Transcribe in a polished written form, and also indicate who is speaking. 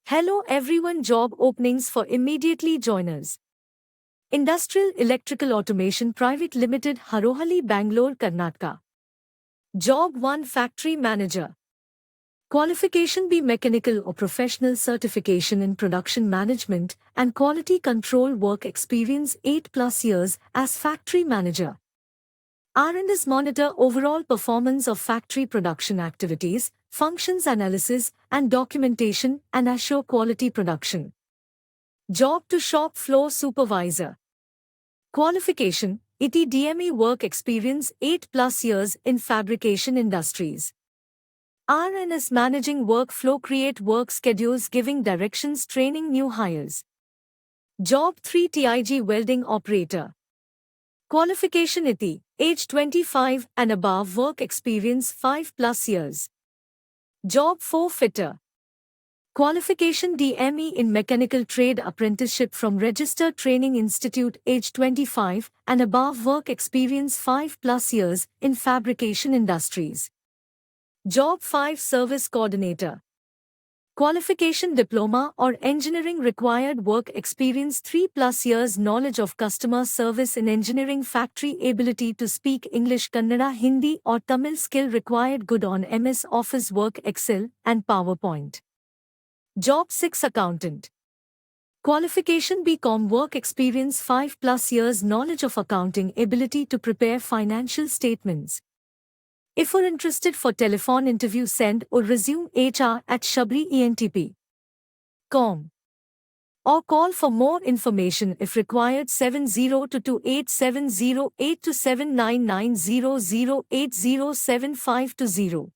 Speaker 1: Hello everyone, job openings for immediately joiners. Industrial Electrical Automation Private Limited, Harohalli, Bangalore, Karnataka. Job 1, Factory Manager. Qualification B, Mechanical or Professional Certification in Production Management and Quality Control. Work experience 8+ years as Factory Manager. R&S monitor overall performance of factory production activities, functions analysis and documentation, and assure quality production. Job 2, Shop Floor Supervisor. Qualification ITI DME Work Experience 8+ years in fabrication industries. R&S Managing Workflow, create work schedules, giving directions, training new hires. Job 3, TIG Welding Operator. Qualification ITI, age 25 and above, work experience 5+ years. Job 4, Fitter. Qualification DME in Mechanical Trade, Apprenticeship from Registered Training Institute, age 25 and above, work experience 5+ years in fabrication industries. Job 5, Service Coordinator. Qualification Diploma or Engineering, required work experience 3+ years, knowledge of customer service in engineering, factory, ability to speak English, Kannada, Hindi or Tamil, skill required good on MS Office work, Excel and PowerPoint. Job 6, Accountant. Qualification BCom, work experience 5+ years, knowledge of accounting, ability to prepare financial statements. If you're interested for telephone interview, send or resume hr@shubrientp.com or call for more information if required 7022870827999008075520.